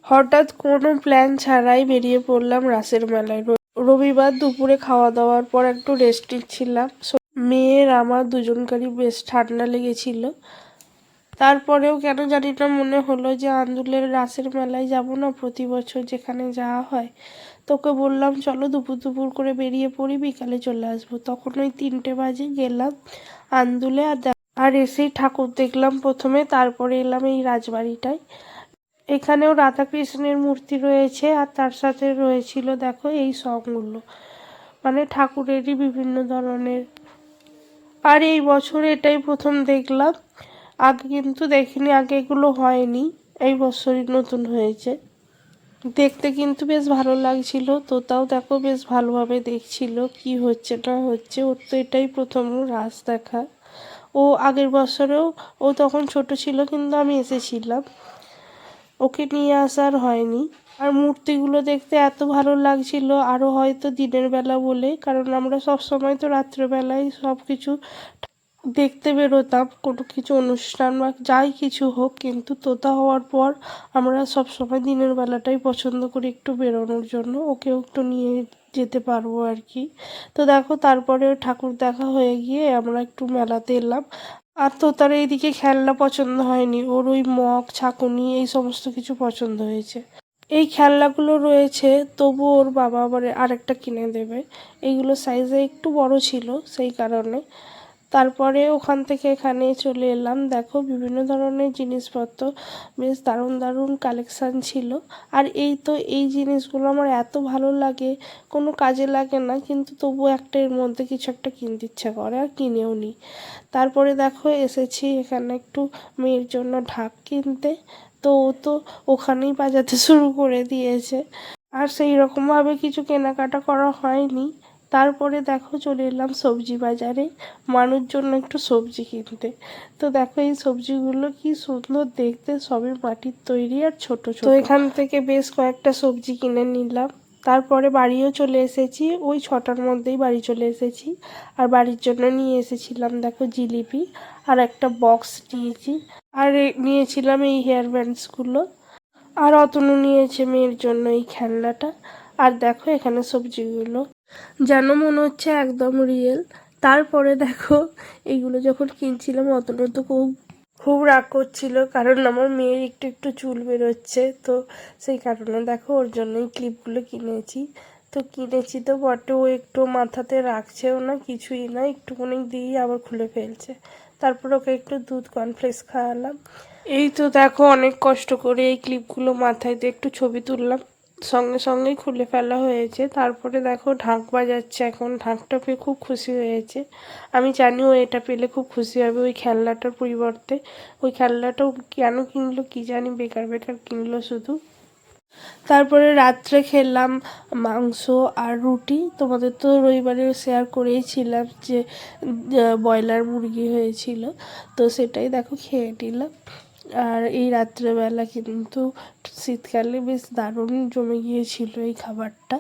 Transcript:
হঠাৎ কোনো প্ল্যান ছাড়াই বেরিয়ে পড়লাম রাসের মেলায়। রবিবার দুপুরে খাওয়া দাওয়ার পর একটু রেস্ট নিচ্ছিলাম। মেয়ের আমার দুজনকারই বেশ ঠান্ডা লেগেছিল। তারপরেও কেন জানি না মনে হলো যে আন্দুলের রাসের মেলায় যাব না, প্রতি বছর যেখানে যাওয়া হয়। তোকে বললাম চলো দুপুর দুপুর করে বেরিয়ে পড়ি, বিকালে চলে আসবো। তখন ওই 3টে বাজে গেলাম আন্দুলে। আর এসেই ঠাকুর দেখলাম প্রথমে, তারপরে এলাম এই রাজবাড়িটায়। এখানেও রাধাকৃষ্ণের মূর্তি রয়েছে, আর তার সাথে রয়েছিল দেখো এই সবগুলো, মানে ঠাকুরেরই বিভিন্ন ধরনের। আর এই বছর এটাই প্রথম দেখলাম, আগে কিন্তু দেখিনি, আগে এগুলো হয়নি, এই বছরই নতুন হয়েছে। দেখতে কিন্তু বেশ ভালো লাগছিল। তোতাও দেখো বেশ ভালোভাবে দেখছিল কি হচ্ছে না হচ্ছে, ওর তো এটাই প্রথম রাস দেখা। ও আগের বছরেও, ও তখন ছোট ছিল কিন্তু আমি এসেছিলাম, ওকে নিয়ে আসার হয়নি। আর মূর্তিগুলো দেখতে এত ভালো লাগছিল, আরও হয়তো দিনের বেলা বলে, কারণ আমরা সব সময় তো রাত্রেবেলায় সব কিছু দেখতে বেরোতাম, কোনো কিছু অনুষ্ঠান বা যাই কিছু হোক। কিন্তু তোতা হওয়ার পর আমরা সব সময় দিনের বেলাটাই পছন্দ করি একটু বেরোনোর জন্য, ওকেও একটু নিয়ে যেতে পারবো আর কি। তো দেখো তারপরে ঠাকুর দেখা হয়ে গিয়ে আমরা একটু মেলাতে এলাম। আর তোতার এইদিকে খেলনা পছন্দ হয়নি, ওর ওই মগ ছাঁকুনি এই সমস্ত কিছু পছন্দ হয়েছে। এই খেলনাগুলো রয়েছে, তবু ওর বাবা আবার আরেকটা কিনে দেবে। এইগুলো সাইজে একটু বড় ছিল সেই কারণে। তারপরে ওখান থেকে এখানে চলে এলাম, দেখো বিভিন্ন ধরনের জিনিসপত্র, বেশ দারুণ দারুণ কালেকশান ছিল। আর এই তো এই জিনিসগুলো আমার এত ভালো লাগে, কোনো কাজে লাগে না কিন্তু তবু একটা এর মধ্যে কিছু একটা কিনতে ইচ্ছা করে, আর কিনেও নিই। তারপরে দেখো এসেছি এখানে একটু মেয়ের জন্য ঢাক কিনতে, তো ও তো ওখানেই বাজাতে শুরু করে দিয়েছে। আর সেই রকমভাবে কিছু কেনাকাটা করা হয়নি। তারপরে দেখো চলে এলাম সবজি বাজারে, মানুষ জন্য একটু সবজি কিনতে। তো দেখো এই সবজিগুলো কি সুন্দর দেখতে, সবই মাটির তৈরি আর ছোট ছোট। তো এখান থেকে বেশ কয়েকটা সবজি কিনে নিলাম। তারপরে বাড়িও চলে এসেছি, ওই 6টার মধ্যেই বাড়ি চলে এসেছি। আর বাড়ির জন্য নিয়ে এসেছিলাম দেখো জিলিপি, আর একটা বক্স নিয়েছি। আর নিয়েছিলাম এই হেয়ার ব্যান্ডসগুলো। আর অতনু নিয়েছে মেয়ের জন্য এই খেলনাটা। আর দেখো এখানে সবজিগুলো যেন মনে হচ্ছে একদম রিয়েল। তারপরে দেখো এইগুলো যখন কিনছিলাম অতনু তো খুব খুব রাগ করছিল, কারণ আমার মেয়ের একটু একটু চুল বেরোচ্ছে, তো সেই কারণে দেখো ওর জন্যই ক্লিপগুলো কিনেছি। তো কিনেছি তো বটে, ও একটু মাথাতে রাখছেও না, কিছুই না, একটুখানি দিয়ে আবার খুলে ফেলছে। তারপর ওকে একটু দুধ কর্নফ্লেক্স খাওয়ালাম। এই তো দেখো অনেক কষ্ট করে এই ক্লিপগুলো মাথায় দিয়ে একটু ছবি তুললাম, সঙ্গে সঙ্গেই খুলে ফেলা হয়েছে। তারপরে দেখো ঢাক বাজাচ্ছে, এখন ঢাকটা পেয়ে খুব খুশি হয়েছে। আমি জানি ও এটা পেলে খুব খুশি হবে ওই খেলনাটার পরিবর্তে। ওই খেলনাটাও কেন কিনলো কি জানি, বেকার বেকার কিনলো শুধু। তারপরে রাত্রে খেলাম মাংস আর রুটি। তোমাদের তো রবিবারে শেয়ার করেইছিলাম যে ব্রয়লার মুরগি হয়েছিল, তো সেটাই দেখো খেয়ে নিলাম। আর এই রাত্রেবেলা কিন্তু শীতকালে বেশ দারুণ জমে গিয়েছিল এই খাবারটা।